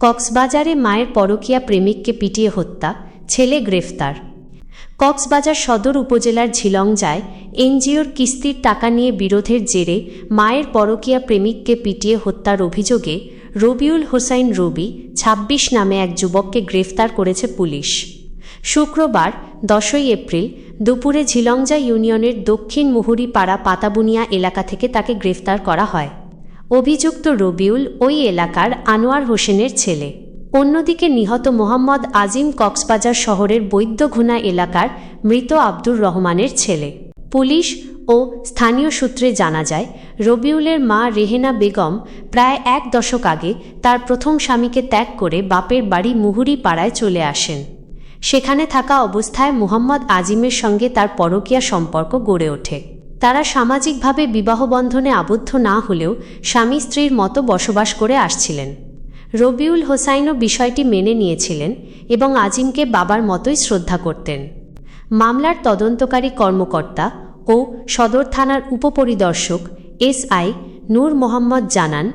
কক্সবাজারে মায়ের পরকীয়া প্রেমিককে পিটিয়ে হত্যা, ছেলে গ্রেফতার। কক্সবাজার সদর উপজেলার ঝিলংজায় এনজিওর কিস্তির টাকা নিয়ে বিরোধের জেরে মায়ের পরকীয়া প্রেমিককে পিটিয়ে হত্যার অভিযোগে রবিউল হোসাইন রবি ২৬ নামে এক যুবককে গ্রেফতার করেছে পুলিশ। শুক্রবার ১০ এপ্রিল দুপুরে ঝিলংজা ইউনিয়নের দক্ষিণ মুহুরীপাড়া পাতাবুনিয়া এলাকা থেকে তাকে গ্রেফতার করা হয়। অভিযুক্ত রবিউল ওই এলাকার আনোয়ার হোসেনের ছেলে। অন্যদিকে নিহত মোহাম্মদ আজিম কক্সবাজার শহরের বৈদ্যঘুনা এলাকার মৃত আব্দুর রহমানের ছেলে। পুলিশ ও স্থানীয় সূত্রে জানা যায়, রবিউলের মা রেহেনা বেগম প্রায় ১ দশক আগে তার প্রথম স্বামীকে ত্যাগ করে বাপের বাড়ি মুহুরীপাড়ায় চলে আসেন। সেখানে থাকা অবস্থায় মোহাম্মদ আজিমের সঙ্গে তার পরকীয়া সম্পর্ক গড়ে ওঠে। তারা সামাজিকভাবে বিবাহবন্ধনে আবদ্ধ না হলেও স্বামী স্ত্রীর মতো বসবাস করে আসছিলেন। রবিউল হোসাইনও বিষয়টি মেনে নিয়েছিলেন এবং আজিমকে বাবার মতোই শ্রদ্ধা করতেন। মামলার তদন্তকারী কর্মকর্তা ও সদর থানার উপপরিদর্শক এসআই নূর মোহাম্মদ জানান,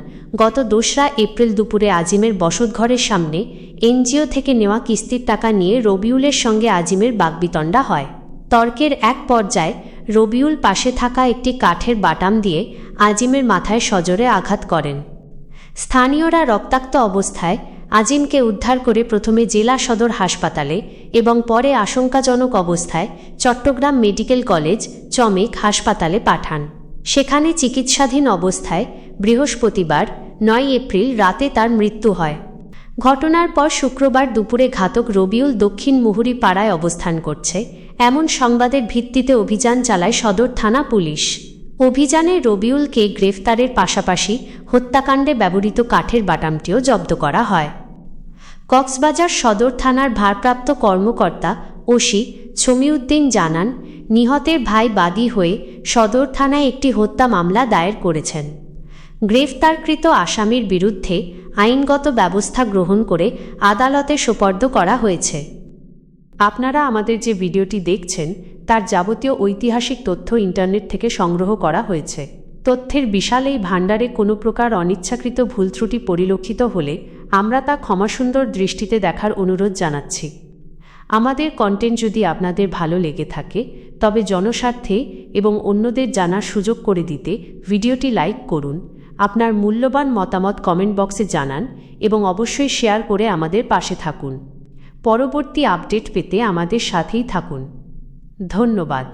গত ২রা এপ্রিল দুপুরে আজিমের বসতঘরের সামনে এনজিও থেকে নেওয়া কিস্তির টাকা নিয়ে রবিউলের সঙ্গে আজিমের বাকবিতণ্ডা হয়। তর্কের এক পর্যায়ে রবিউল পাশে থাকা একটি কাঠের বাটাম দিয়ে আজিমের মাথায় সজোরে আঘাত করেন। স্থানীয়রা রক্তাক্ত অবস্থায় আজিমকে উদ্ধার করে প্রথমে জেলা সদর হাসপাতালে এবং পরে আশঙ্কাজনক অবস্থায় চট্টগ্রাম মেডিকেল কলেজ চমেক হাসপাতালে পাঠান। সেখানে চিকিৎসাধীন অবস্থায় বৃহস্পতিবার ৯ এপ্রিল রাতে তার মৃত্যু হয়। ঘটনার পর শুক্রবার দুপুরে ঘাতক রবিউল দক্ষিণ মুহুরীপাড়ায় অবস্থান করছে এমন সংবাদের ভিত্তিতে অভিযান চালায় সদর থানা পুলিশ। অভিযানে রবিউলকে গ্রেফতারের পাশাপাশি হত্যাকাণ্ডে ব্যবহৃত কাঠের বাটামটিও জব্দ করা হয়। কক্সবাজার সদর থানার ভারপ্রাপ্ত কর্মকর্তা ওসি ছমিউদ্দিন জানান, নিহতের ভাই বাদী হয়ে সদর থানায় একটি হত্যা মামলা দায়ের করেছেন। গ্রেফতারকৃত আসামির বিরুদ্ধে আইনগত ব্যবস্থা গ্রহণ করে আদালতে সোপর্দ করা হয়েছে। আপনারা আমাদের যে ভিডিওটি দেখছেন তার যাবতীয় ঐতিহাসিক তথ্য ইন্টারনেট থেকে সংগ্রহ করা হয়েছে। তথ্যের বিশাল এই ভাণ্ডারে কোনো প্রকার অনিচ্ছাকৃত ভুল ত্রুটি পরিলক্ষিত হলে আমরা তা ক্ষমাসুন্দর দৃষ্টিতে দেখার অনুরোধ জানাচ্ছি। আমাদের কন্টেন্ট যদি আপনাদের ভালো লেগে থাকে তবে জনস্বার্থে এবং অন্যদের জানার সুযোগ করে দিতে ভিডিওটি লাইক করুন, আপনার মূল্যবান মতামত কমেন্ট বক্সে জানান এবং অবশ্যই শেয়ার করে আমাদের পাশে থাকুন। পরবর্তী আপডেট পেতে আমাদের সাথেই থাকুন। ধন্যবাদ।